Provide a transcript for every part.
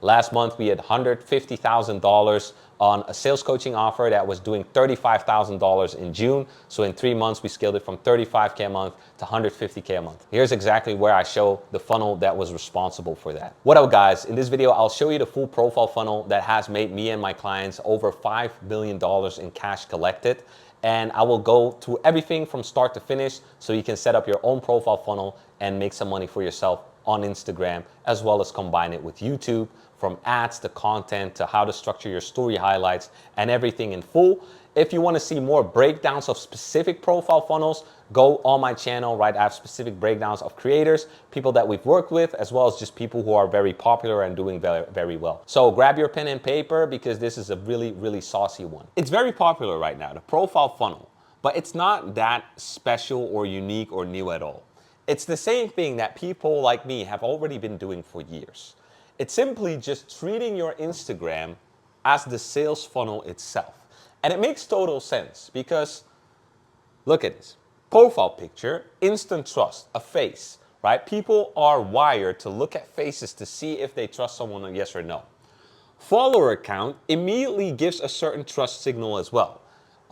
Last month, we had $150,000 on a sales coaching offer that was doing $35,000 in June. So in 3 months, we scaled it from 35K a month to 150K a month. Here's exactly where I show the funnel that was responsible for that. What up, guys? In this video, I'll show you the full profile funnel that has made me and my clients over $5 million in cash collected. And I will go through everything from start to finish so you can set up your own profile funnel and make some money for yourself on Instagram, as well as combine it with YouTube, from ads to content to how to structure your story highlights and everything in full. If you want to see more breakdowns of specific profile funnels, go on my channel, right? I have specific breakdowns of creators, people that we've worked with, as well as just people who are very popular and doing very, very well. So grab your pen and paper because this is a really, really saucy one. It's very popular right now, the profile funnel, but it's not that special or unique or new at all. It's the same thing that people like me have already been doing for years. It's simply just treating your Instagram as the sales funnel itself. And it makes total sense because look at this. Profile picture, instant trust, a face, right? People are wired to look at faces to see if they trust someone, yes or no. Follower account immediately gives a certain trust signal as well.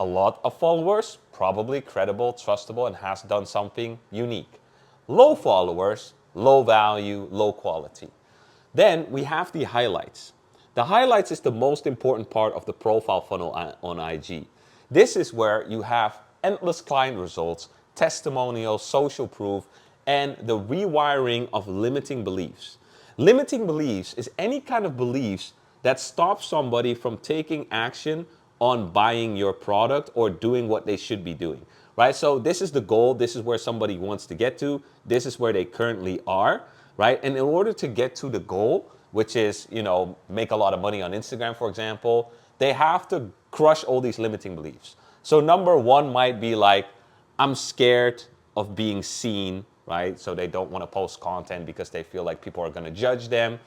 A lot of followers, probably credible, trustable, and has done something unique. Low followers, low value, low quality. Then we have the highlights. The highlights is the most important part of the profile funnel on IG. This is where you have endless client results, testimonials, social proof, and the rewiring of limiting beliefs. Limiting beliefs is any kind of beliefs that stops somebody from taking action on buying your product or doing what they should be doing, right? So this is the goal. This is where somebody wants to get to. This is where they currently are, right? And in order to get to the goal, which is, make a lot of money on Instagram, for example, they have to crush all these limiting beliefs. So number one might be like, I'm scared of being seen, right? So they don't want to post content because they feel like people are going to judge them.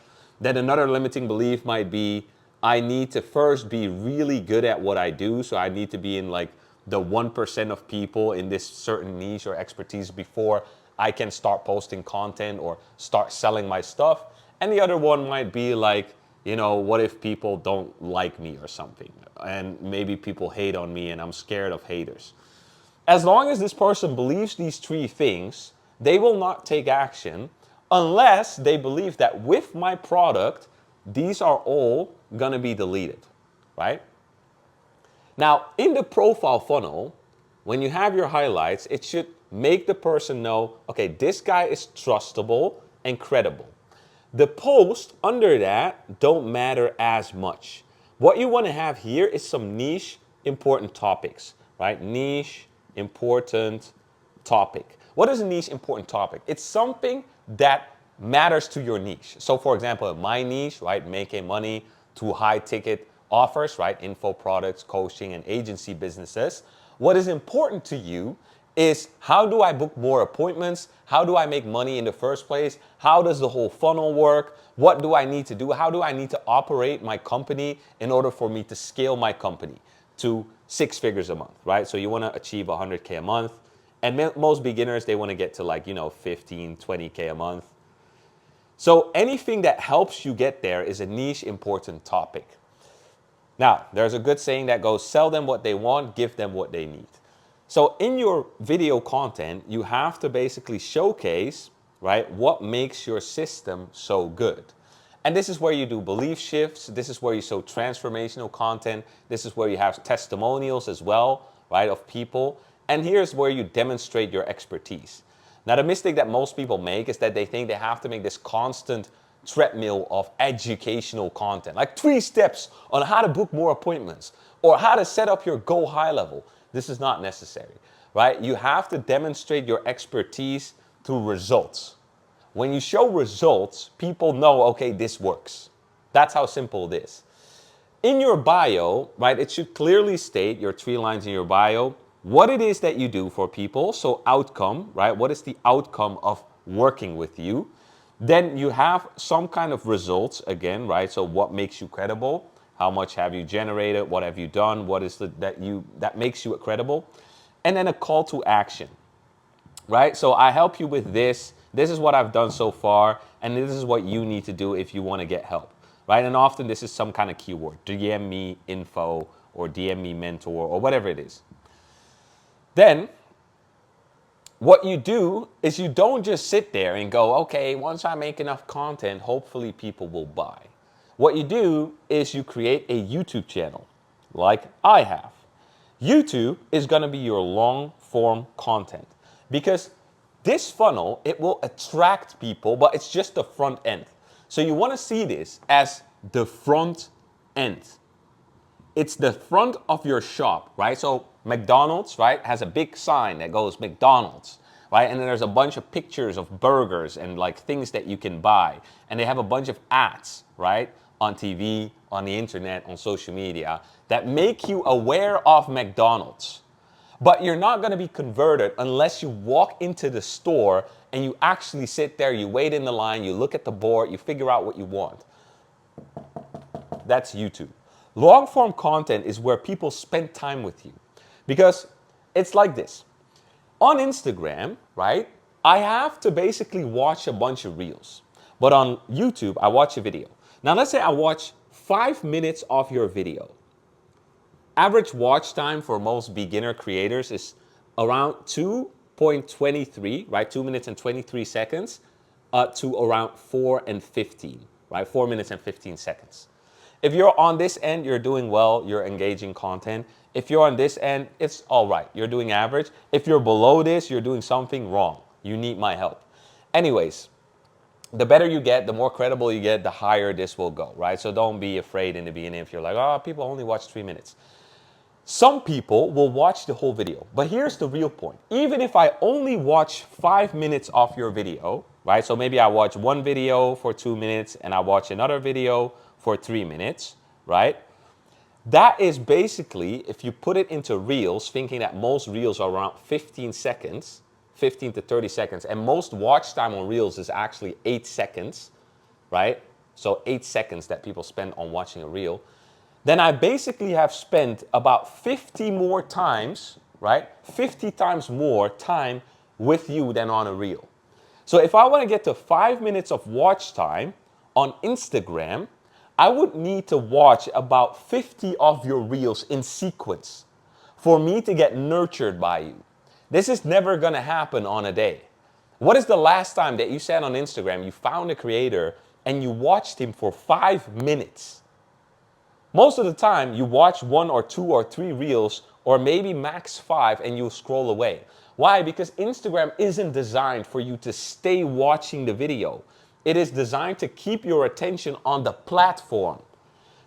Then another limiting belief might be, I need to first be really good at what I do. So I need to be in like the 1% of people in this certain niche or expertise before I can start posting content or start selling my stuff. And the other one might be like, what if people don't like me or something? And maybe people hate on me and I'm scared of haters. As long as this person believes these three things, they will not take action unless they believe that with my product, these are all gonna be deleted, right? Now, in the profile funnel, when you have your highlights, it should make the person know, okay, this guy is trustable and credible. The posts under that don't matter as much. What you want to have here is some niche important topics, right? Niche important topic. What is a niche important topic? It's something that matters to your niche. So for example, my niche, right? Making money through high ticket offers, right? Info products, coaching, and agency businesses. What is important to you is how do I book more appointments? How do I make money in the first place? How does the whole funnel work? What do I need to do? How do I need to operate my company in order for me to scale my company to 6 figures a month, right? So you want to achieve 100K a month. And most beginners, they want to get to like, 15, 20K a month. So anything that helps you get there is a niche important topic. Now, there's a good saying that goes, sell them what they want, give them what they need. So in your video content, you have to basically showcase, right, what makes your system so good. And this is where you do belief shifts. This is where you show transformational content. This is where you have testimonials as well, right, of people. And here's where you demonstrate your expertise. Now, the mistake that most people make is that they think they have to make this constant treadmill of educational content, like 3 steps on how to book more appointments or how to set up your Go High level. This is not necessary, right? You have to demonstrate your expertise through results. When you show results, people know, okay, this works. That's how simple it is. In your bio, right, it should clearly state your 3 lines in your bio, what it is that you do for people. So outcome, right? What is the outcome of working with you? Then you have some kind of results again, right? So what makes you credible? How much have you generated? What have you done? What is that makes you credible? And then a call to action, right? So I help you with this. This is what I've done so far, and this is what you need to do if you want to get help, right? And often this is some kind of keyword, DM me info or DM me mentor or whatever it is. Then what you do is you don't just sit there and go, okay, once I make enough content, hopefully people will buy. What you do is you create a YouTube channel like I have. YouTube is going to be your long form content because this funnel, it will attract people, but it's just the front end. So you want to see this as the front end. It's the front of your shop, right? So McDonald's, right, has a big sign that goes McDonald's, right? And then there's a bunch of pictures of burgers and like things that you can buy. And they have a bunch of ads, right, on TV, on the internet, on social media that make you aware of McDonald's. But you're not going to be converted unless you walk into the store and you actually sit there, you wait in the line, you look at the board, you figure out what you want. That's YouTube. Long form content is where people spend time with you because it's like this. On Instagram, right, I have to basically watch a bunch of reels. But on YouTube, I watch a video. Now, let's say I watch 5 minutes of your video. Average watch time for most beginner creators is around 2.23, right? 2 minutes and 23 seconds to around 4 and 15, right? 4 minutes and 15 seconds. If you're on this end, you're doing well, you're engaging content. If you're on this end, it's all right, you're doing average. If you're below this, you're doing something wrong. You need my help. Anyways, the better you get, the more credible you get, the higher this will go, right? So don't be afraid in the beginning if you're like, oh, people only watch 3 minutes. Some people will watch the whole video, but here's the real point. Even if I only watch 5 minutes of your video, right? So maybe I watch one video for 2 minutes and I watch another video for 3 minutes, right? That is basically, if you put it into reels, thinking that most reels are around 15 seconds, 15 to 30 seconds, and most watch time on reels is actually 8 seconds, right? So 8 seconds that people spend on watching a reel. Then I basically have spent about 50 more times, right? 50 times more time with you than on a reel. So if I want to get to 5 minutes of watch time on Instagram, I would need to watch about 50 of your reels in sequence for me to get nurtured by you. This is never going to happen on a day. What is the last time that you sat on Instagram, you found a creator, and you watched him for 5 minutes? Most of the time, you watch 1 or 2 or 3 reels, or maybe max 5, and you'll scroll away. Why? Because Instagram isn't designed for you to stay watching the video. It is designed to keep your attention on the platform.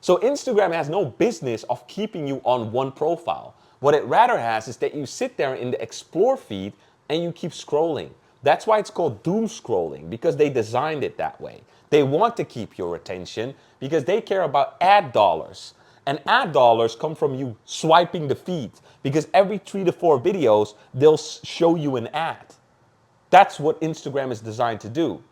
So Instagram has no business of keeping you on one profile. What it rather has is that you sit there in the explore feed and you keep scrolling. That's why it's called doom scrolling, because they designed it that way. They want to keep your attention because they care about ad dollars. And ad dollars come from you swiping the feed, because every 3 to 4 videos, they'll show you an ad. That's what Instagram is designed to do.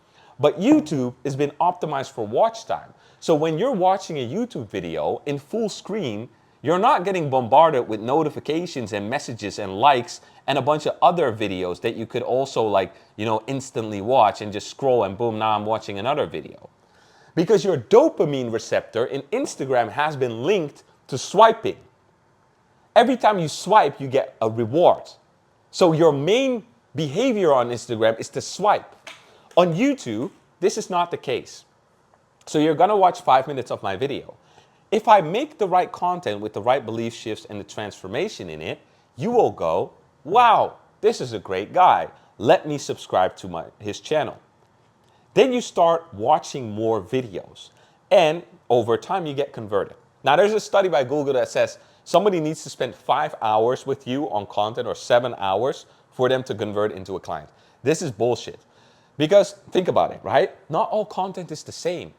But YouTube has been optimized for watch time. So when you're watching a YouTube video in full screen, you're not getting bombarded with notifications and messages and likes and a bunch of other videos that you could also instantly watch and just scroll and boom, now I'm watching another video. Because your dopamine receptor in Instagram has been linked to swiping. Every time you swipe, you get a reward. So your main behavior on Instagram is to swipe. On YouTube, this is not the case. So you're going to watch 5 minutes of my video. If I make the right content with the right belief shifts and the transformation in it, you will go, wow, this is a great guy. Let me subscribe to his channel. Then you start watching more videos. And over time, you get converted. Now, there's a study by Google that says somebody needs to spend 5 hours with you on content, or 7 hours, for them to convert into a client. This is bullshit. Because think about it, right? Not all content is the same.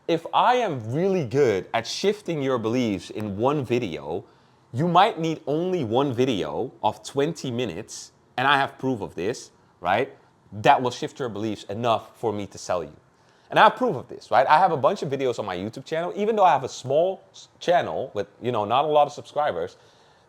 If I am really good at shifting your beliefs in one video, you might need only one video of 20 minutes, and I have proof of this, right? That will shift your beliefs enough for me to sell you. And I have proof of this, right? I have a bunch of videos on my YouTube channel, even though I have a small channel with, not a lot of subscribers,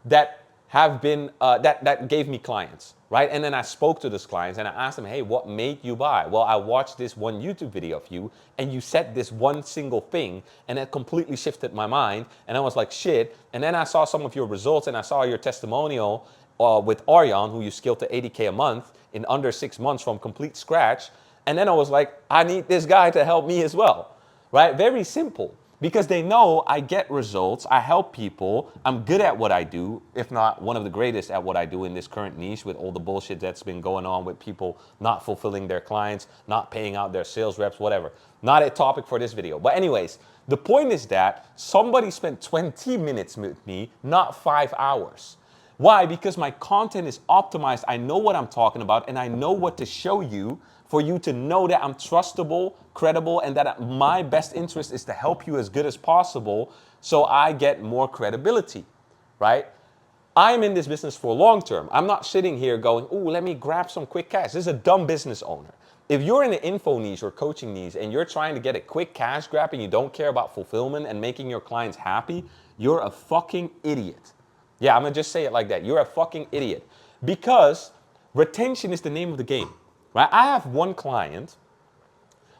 that have been, that gave me clients, right? And then I spoke to those clients and I asked them, hey, what made you buy? Well, I watched this one YouTube video of you and you said this one single thing and it completely shifted my mind. And I was like, shit. And then I saw some of your results and I saw your testimonial with Aryan, who you scaled to 80K a month in under 6 months from complete scratch. And then I was like, I need this guy to help me as well, right? Very simple. Because they know I get results, I help people, I'm good at what I do, if not one of the greatest at what I do in this current niche with all the bullshit that's been going on with people not fulfilling their clients, not paying out their sales reps, whatever. Not a topic for this video. But anyways, the point is that somebody spent 20 minutes with me, not 5 hours. Why? Because my content is optimized. I know what I'm talking about and I know what to show you for you to know that I'm trustable, credible, and that my best interest is to help you as good as possible so I get more credibility, right? I'm in this business for long term. I'm not sitting here going, ooh, let me grab some quick cash. This is a dumb business owner. If you're in the info niche or coaching niche and you're trying to get a quick cash grab and you don't care about fulfillment and making your clients happy, you're a fucking idiot. Yeah, I'm gonna just say it like that. You're a fucking idiot. Because retention is the name of the game. Right? I have one client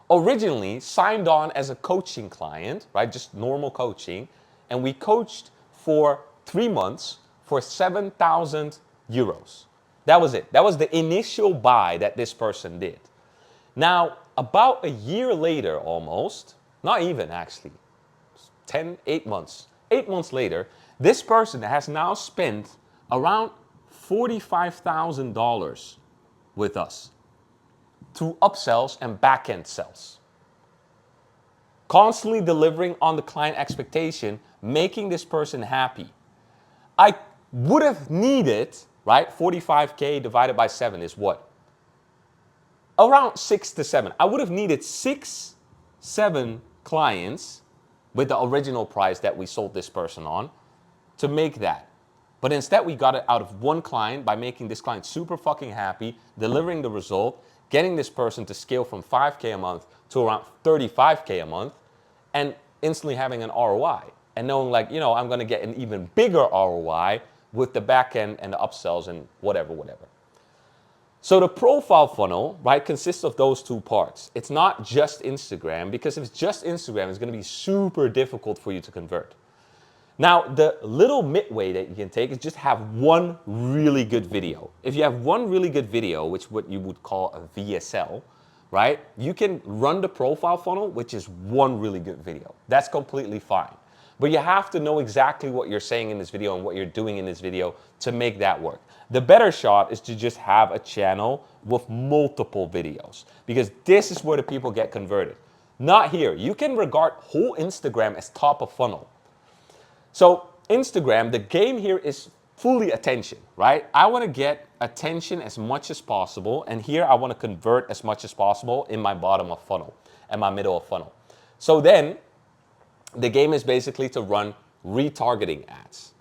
originally signed on as a coaching client, right? Just normal coaching. And we coached for 3 months for 7,000 euros. That was it. That was the initial buy that this person did. Now, about a year later almost, not even actually, 8 months. 8 months later, this person has now spent around $45,000 with us through upsells and back-end sells. Constantly delivering on the client expectation, making this person happy. I would have needed, right, 45K divided by 7 is what? Around 6 to 7. I would have needed 6, 7 clients with the original price that we sold this person on to make that. But instead, we got it out of one client by making this client super fucking happy, delivering the result, getting this person to scale from 5K a month to around 35K a month, and instantly having an ROI. And knowing like, I'm gonna get an even bigger ROI with the back end and the upsells and whatever. So the profile funnel, right, consists of those two parts. It's not just Instagram, because if it's just Instagram, it's gonna be super difficult for you to convert. Now, the little midway that you can take is just have one really good video. If you have one really good video, which what you would call a VSL, right? You can run the profile funnel, which is one really good video. That's completely fine. But you have to know exactly what you're saying in this video and what you're doing in this video to make that work. The better shot is to just have a channel with multiple videos, because this is where the people get converted. Not here. You can regard whole Instagram as top of funnel. So Instagram, the game here is fully attention, right? I want to get attention as much as possible. And here I want to convert as much as possible in my bottom of funnel and my middle of funnel. So then the game is basically to run retargeting ads.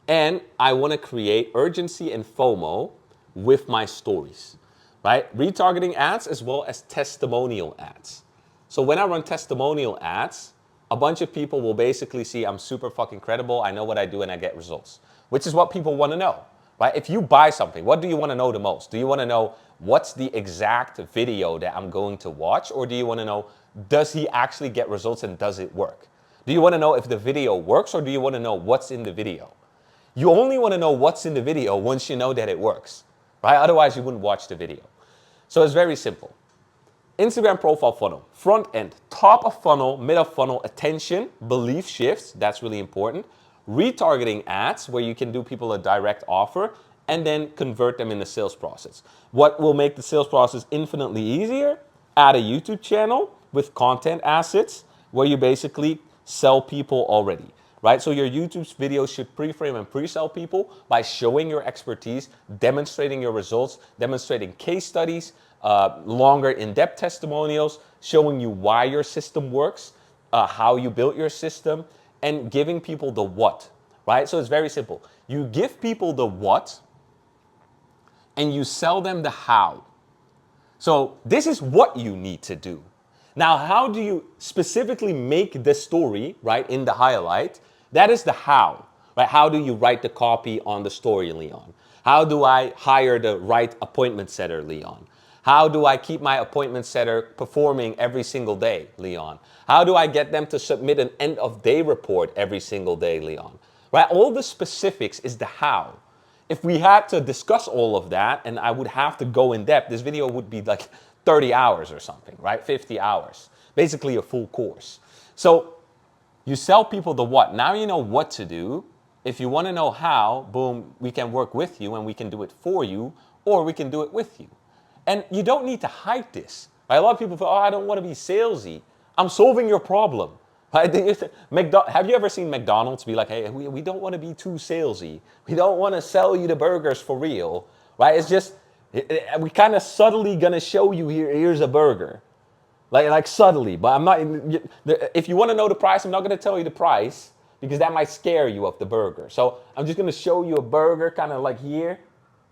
And I want to create urgency and FOMO with my stories, right? Retargeting ads as well as testimonial ads. So when I run testimonial ads, a bunch of people will basically see I'm super fucking credible, I know what I do, and I get results, which is what people want to know, right? If you buy something, what do you want to know the most? Do you want to know what's the exact video that I'm going to watch, or do you want to know, does he actually get results and does it work? Do you want to know if the video works, or do you want to know what's in the video? You only want to know what's in the video once you know that it works, right? Otherwise, you wouldn't watch the video. So it's very simple. Instagram profile funnel, front end, top of funnel, mid of funnel, attention, belief shifts, that's really important. Retargeting ads, where you can do people a direct offer and then convert them in the sales process. What will make the sales process infinitely easier? Add a YouTube channel with content assets where you basically sell people already, right? So your YouTube videos should pre-frame and pre-sell people by showing your expertise, demonstrating your results, demonstrating case studies, longer in-depth testimonials, showing you why your system works, how you built your system, and giving people the what, right? So it's very simple. You give people the what, and you sell them the how. So this is what you need to do. Now, how do you specifically make the story, right, in the highlight? That is the how, right? right? How do you write the copy on the story, Leon? How do I hire the right appointment setter, Leon? How do I keep my appointment setter performing every single day, Leon? How do I get them to submit an end of day report every single day, Leon? Right? All the specifics is the how. If we had to discuss all of that and I would have to go in depth, this video would be like 30 hours or something, right? 50 hours. Basically a full course. So you sell people the what. Now you know what to do. If you want to know how, boom, we can work with you and we can do it for you, or we can do it with you. And you don't need to hide this. Right? A lot of people feel, oh, I don't want to be salesy. I'm solving your problem. Right? Have you ever seen McDonald's be like, hey, we don't want to be too salesy. We don't want to sell you the burgers for real. Right? It's just, we kind of subtly going to show you here's a burger. Like subtly, but I'm not, if you want to know the price, I'm not going to tell you the price because that might scare you of the burger. So I'm just going to show you a burger kind of like here,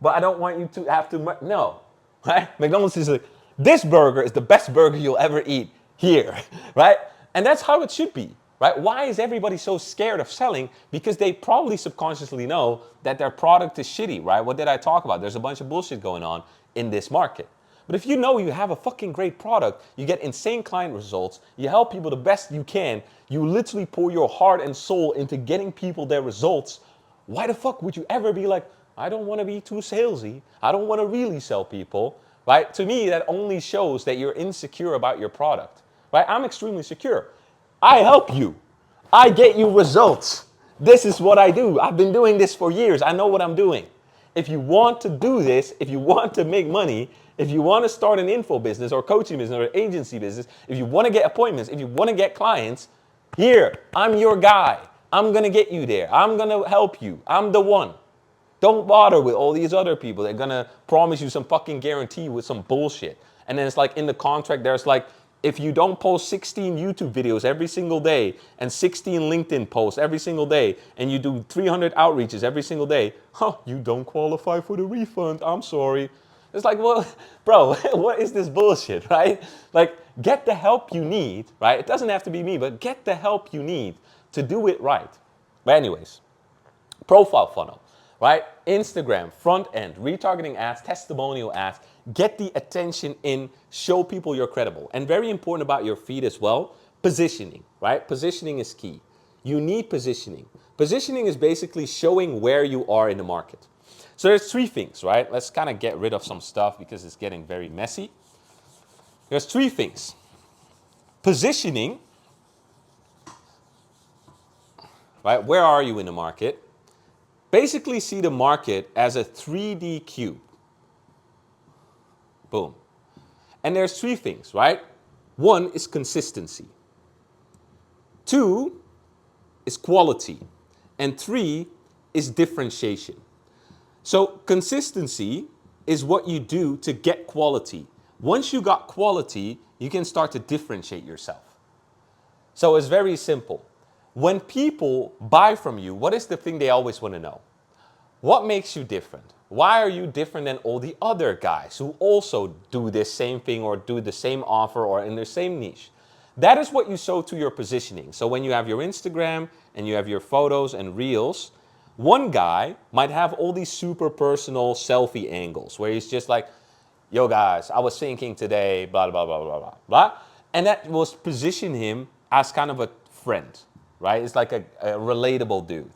but I don't want you to have to, no, right? McDonald's is like, this burger is the best burger you'll ever eat here, right? And that's how it should be, right? Why is everybody so scared of selling? Because they probably subconsciously know that their product is shitty, right? What did I talk about? There's a bunch of bullshit going on in this market. But if you know you have a fucking great product, you get insane client results, you help people the best you can, you literally pour your heart and soul into getting people their results, why the fuck would you ever be like, I don't want to be too salesy, I don't want to really sell people, right? To me, that only shows that you're insecure about your product, right? I'm extremely secure. I help you. I get you results. This is what I do. I've been doing this for years. I know what I'm doing. If you want to do this, if you want to make money, if you want to start an info business or coaching business or agency business, if you want to get appointments, if you want to get clients, here, I'm your guy. I'm going to get you there. I'm going to help you. I'm the one. Don't bother with all these other people. They're going to promise you some fucking guarantee with some bullshit. And then it's like in the contract, there's like, if you don't post 16 YouTube videos every single day and 16 LinkedIn posts every single day and you do 300 outreaches every single day, you don't qualify for the refund. I'm sorry. It's like, well, bro, what is this bullshit, right? Like, get the help you need, right? It doesn't have to be me, but get the help you need to do it right. But anyways, profile funnel, right? Instagram, front end, retargeting ads, testimonial ads, get the attention in, show people you're credible. And very important about your feed as well, positioning, right? Positioning is key. You need positioning. Positioning is basically showing where you are in the market. So there's three things, right? Let's kind of get rid of some stuff because it's getting very messy. There's three things. Positioning, right? Where are you in the market? Basically see the market as a 3D cube. Boom. And there's three things, right? One is consistency. Two is quality. And three is differentiation. So consistency is what you do to get quality. Once you got quality, you can start to differentiate yourself. So it's very simple. When people buy from you, what is the thing they always want to know? What makes you different? Why are you different than all the other guys who also do this same thing or do the same offer or in the same niche? That is what you show to your positioning. So when you have your Instagram and you have your photos and reels, one guy might have all these super personal selfie angles where he's just like, yo guys, I was thinking today, blah, blah, blah, blah, blah, blah. And that was position him as kind of a friend, right? It's like a relatable dude.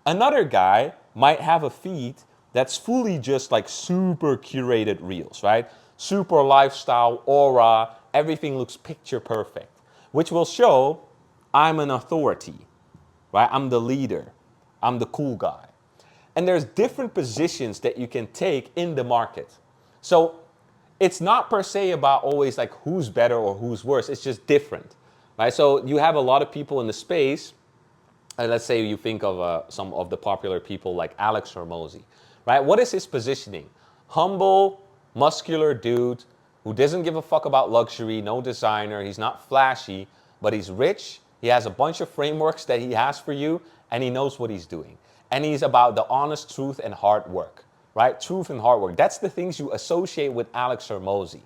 Another guy might have a feed that's fully just like super curated reels, right? Super lifestyle, aura, everything looks picture perfect, which will show I'm an authority, right? I'm the leader. I'm the cool guy. And there's different positions that you can take in the market. So it's not per se about always like who's better or who's worse. It's just different, right? So you have a lot of people in the space. Let's say you think of some of the popular people like Alex Hormozy, right? What is his positioning? Humble, muscular dude who doesn't give a fuck about luxury, no designer. He's not flashy, but he's rich. He has a bunch of frameworks that he has for you, and he knows what he's doing. And he's about the honest truth and hard work, right? Truth and hard work. That's the things you associate with Alex Hormozy.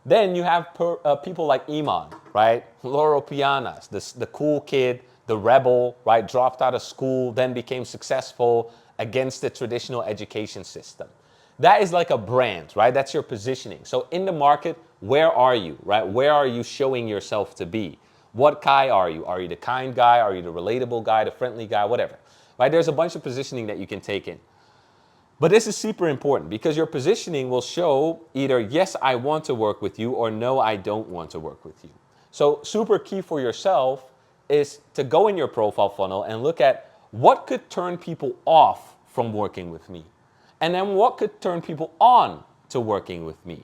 Then you have people like Iman, right? Loro Pianas, the cool kid, the rebel, right? Dropped out of school, then became successful against the traditional education system. That is like a brand, right? That's your positioning. So in the market, where are you, right? Where are you showing yourself to be? What guy are you? Are you the kind guy? Are you the relatable guy, the friendly guy, whatever, right? There's a bunch of positioning that you can take in. But this is super important because your positioning will show either, yes, I want to work with you, or no, I don't want to work with you. So super key for yourself is to go in your profile funnel and look at what could turn people off from working with me. And then what could turn people on to working with me.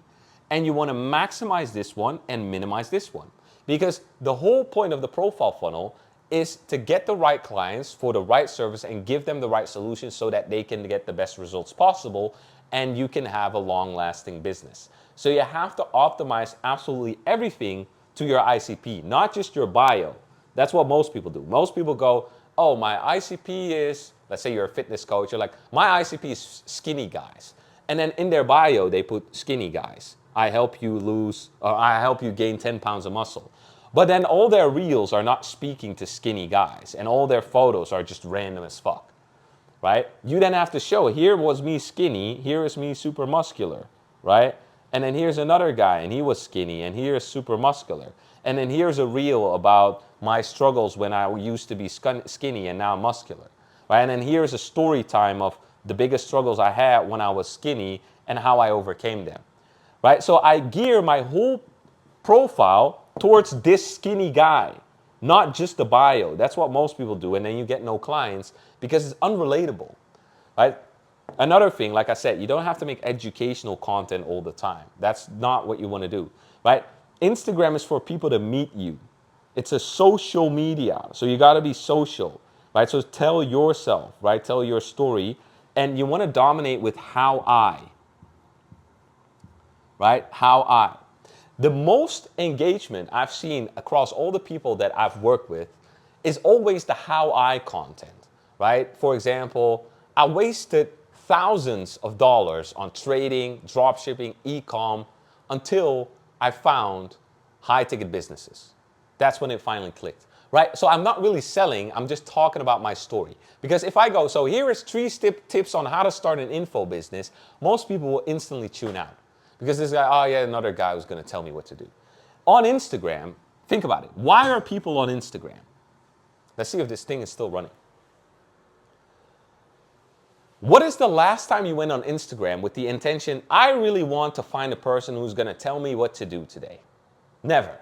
And you want to maximize this one and minimize this one. Because the whole point of the profile funnel is to get the right clients for the right service and give them the right solutions so that they can get the best results possible and you can have a long-lasting business. So you have to optimize absolutely everything to your ICP, not just your bio. That's what most people do. Most people go, oh, my ICP is, let's say you're a fitness coach, you're like, my ICP is skinny guys. And then in their bio, they put skinny guys. I help you lose, or I help you gain 10 pounds of muscle. But then all their reels are not speaking to skinny guys, and all their photos are just random as fuck, right? You then have to show, here was me skinny, here is me super muscular, right? And then here's another guy, and he was skinny, and here's super muscular. And then here's a reel about my struggles when I used to be skinny and now muscular, right? And then here's a story time of the biggest struggles I had when I was skinny and how I overcame them, right? So I gear my whole profile towards this skinny guy, not just the bio. That's what most people do, and then you get no clients because it's unrelatable, right? Another thing, like I said, you don't have to make educational content all the time. That's not what you want to do, right? Instagram is for people to meet you. It's a social media, so you got to be social, right? So tell yourself, right? Tell your story, and you want to dominate with how I, right? How I. The most engagement I've seen across all the people that I've worked with is always the how I content, right? For example, I wasted thousands of dollars on trading, drop shipping, e-com until I found high ticket businesses. That's when it finally clicked, right? So I'm not really selling, I'm just talking about my story. Because if I go, so here is 3 tips on how to start an info business, most people will instantly tune out. Because this guy, oh yeah, another guy who's going to tell me what to do. On Instagram, think about it. Why are people on Instagram? Let's see if this thing is still running. What is the last time you went on Instagram with the intention, I really want to find a person who's going to tell me what to do today? Never.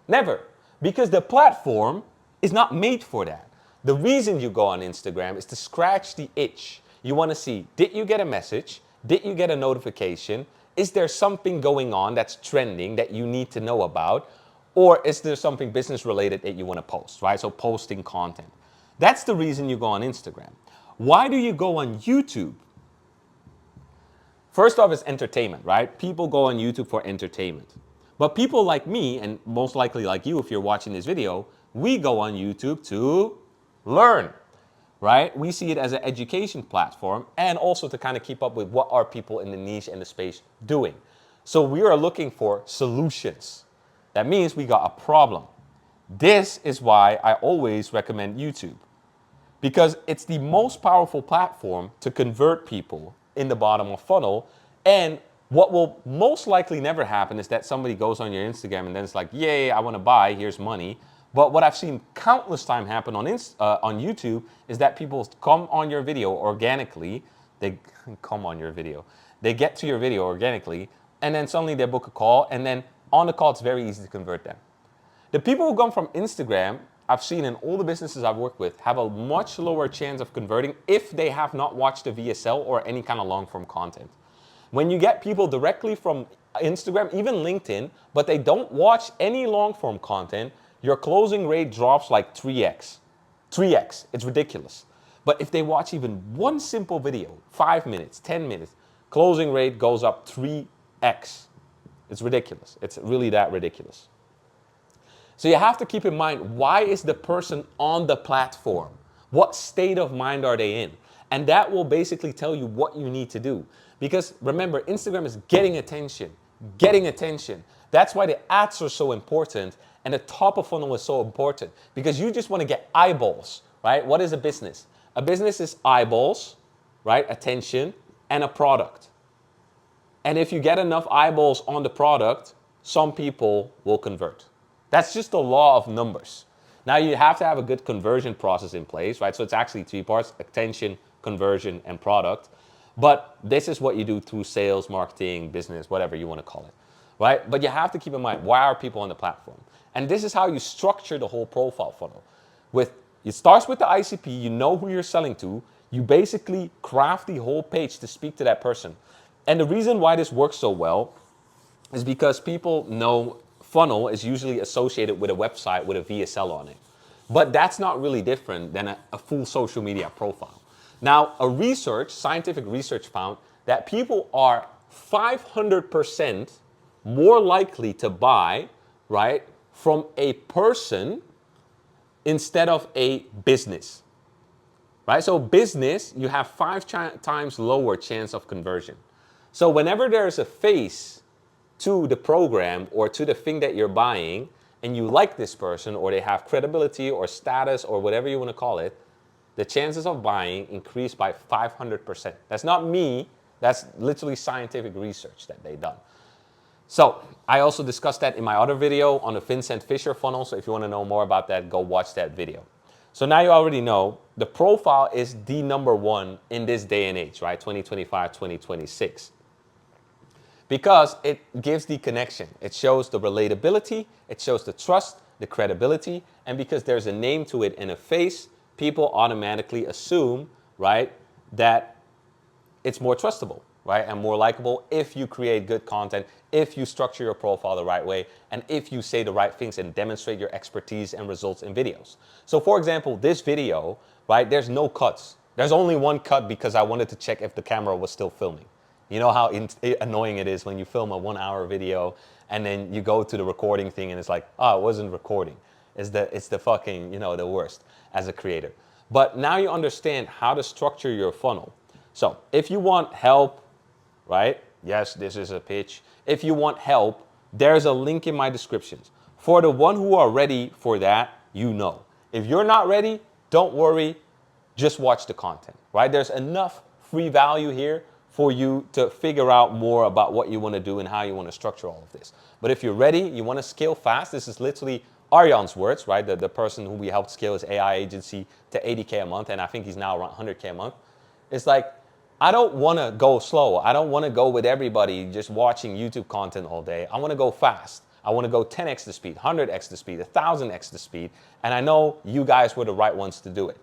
Never. Because the platform is not made for that. The reason you go on Instagram is to scratch the itch. You want to see, did you get a message? Did you get a notification? Is there something going on that's trending that you need to know about? Or is there something business related that you want to post, right? So posting content. That's the reason you go on Instagram. Why do you go on YouTube? First off, it's entertainment, right? People go on YouTube for entertainment. But people like me, and most likely like you if you're watching this video, we go on YouTube to learn, right? We see it as an education platform and also to kind of keep up with what are people in the niche and the space doing. So we are looking for solutions. That means we got a problem. This is why I always recommend YouTube, because it's the most powerful platform to convert people in the bottom of funnel. And what will most likely never happen is that somebody goes on your Instagram and then it's like, yay, I want to buy, here's money. But what I've seen countless time happen on YouTube is that people come on your video organically. They come on your video. They get to your video organically, and then suddenly they book a call, and then on the call, it's very easy to convert them. The people who come from Instagram, I've seen in all the businesses I've worked with, have a much lower chance of converting if they have not watched a VSL or any kind of long-form content. When you get people directly from Instagram, even LinkedIn, but they don't watch any long-form content, your closing rate drops like 3x. 3x. It's ridiculous. But if they watch even one simple video, 5 minutes, 10 minutes, closing rate goes up 3x. It's ridiculous. It's really that ridiculous. So you have to keep in mind, why is the person on the platform? What state of mind are they in? And that will basically tell you what you need to do. Because remember, Instagram is getting attention. That's why the ads are so important. And the top of funnel is so important because you just want to get eyeballs, right? What is a business? A business is eyeballs, right? Attention, and a product. And if you get enough eyeballs on the product, some people will convert. That's just the law of numbers. Now you have to have a good conversion process in place, right? So it's actually three parts: attention, conversion, and product. But this is what you do through sales, marketing, business, whatever you want to call it, right? But you have to keep in mind, why are people on the platform? And this is how you structure the whole profile funnel. It starts with the ICP, you know who you're selling to, you basically craft the whole page to speak to that person. And the reason why this works so well is because people know funnel is usually associated with a website with a VSL on it. But that's not really different than a full social media profile. Now, scientific research found that people are 500% more likely to buy, right, from a person instead of a business, right? So business, you have 5 times lower chance of conversion. So whenever there's a face to the program or to the thing that you're buying, and you like this person, or they have credibility or status or whatever you want to call it, the chances of buying increase by 500%. That's not me, that's literally scientific research that they've done. So I also discussed that in my other video on the Vincent Fisher funnel. So if you want to know more about that, go watch that video. So now you already know the profile is the number one in this day and age, right? 2025, 2026. Because it gives the connection. It shows the relatability, it shows the trust, the credibility, and because there's a name to it and a face, people automatically assume, right, that it's more trustable, right, and more likable if you create good content, if you structure your profile the right way, and if you say the right things and demonstrate your expertise and results in videos. So for example, this video, right, there's no cuts. There's only one cut because I wanted to check if the camera was still filming. You know how annoying it is when you film a 1-hour video and then you go to the recording thing and it's like, oh, it wasn't recording. It's the fucking, the worst as a creator. But now you understand how to structure your funnel. So if you want help, right? Yes, this is a pitch. If you want help, there's a link in my descriptions. For the one who are ready for that, If you're not ready, don't worry. Just watch the content, right? There's enough free value here for you to figure out more about what you want to do and how you want to structure all of this. But if you're ready, you want to scale fast, this is literally Arjan's words, right? The person who we helped scale his AI agency to 80K a month, and I think he's now around 100K a month. It's like, I don't want to go slow. I don't want to go with everybody just watching YouTube content all day. I want to go fast. I want to go 10x the speed, 100x the speed, 1000x the speed. And I know you guys were the right ones to do it.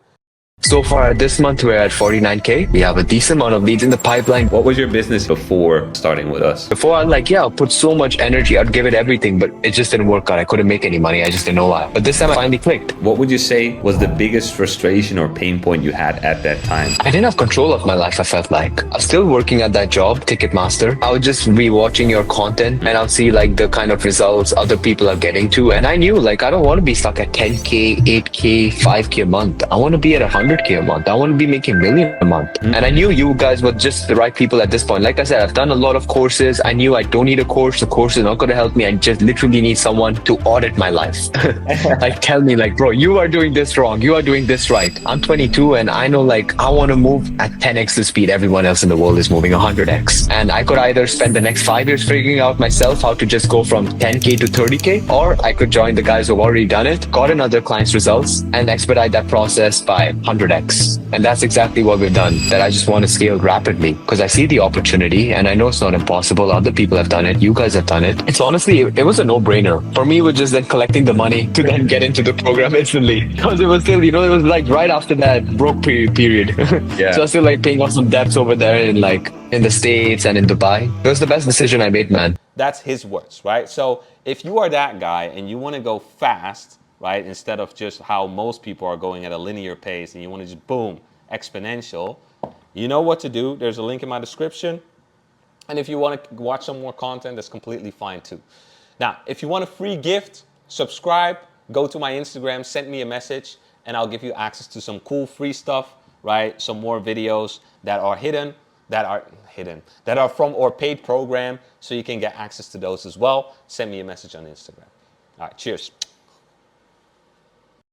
So far this month, we're at 49K. We have a decent amount of leads in the pipeline. What was your business before starting with us? Before, I was I'll put so much energy, I'd give it everything, but it just didn't work out. I couldn't make any money. I just didn't know why. But this time I finally clicked. What would you say was the biggest frustration or pain point you had at that time? I didn't have control of my life, I felt like. I was still working at that job, Ticketmaster. I would just be watching your content and I'll see the kind of results other people are getting to. And I knew I don't want to be stuck at 10K, 8K, 5K a month. I want to be at 100K a month. I want to be making million a month. And I knew you guys were just the right people at this point. Like I said, I've done a lot of courses. I knew I don't need a course. The course is not going to help me. I just literally need someone to audit my life. Tell me bro, you are doing this wrong. You are doing this right. I'm 22 and I know I want to move at 10x the speed everyone else in the world is moving 100x. And I could either spend the next 5 years figuring out myself how to just go from 10K to 30K, or I could join the guys who've already done it, gotten other clients' results, and expedite that process by 100x. And that's exactly what we've done, that I just want to scale rapidly because I see the opportunity and I know it's not impossible. Other people have done it. You guys have done it. It's honestly, it was a no-brainer. For me, it was just then collecting the money to then get into the program instantly, because it was still, it was right after that broke period. Yeah. So I was still paying off some debts over there in the States and in Dubai. It was the best decision I made, man. That's his words, right? So if you are that guy and you want to go fast, right, instead of just how most people are going at a linear pace and you want to just boom, exponential, you know what to do. There's a link in my description. And if you want to watch some more content, that's completely fine too. Now, if you want a free gift, subscribe, go to my Instagram, send me a message, and I'll give you access to some cool free stuff, right? Some more videos that are from our paid program, so you can get access to those as well. Send me a message on Instagram. All right, cheers.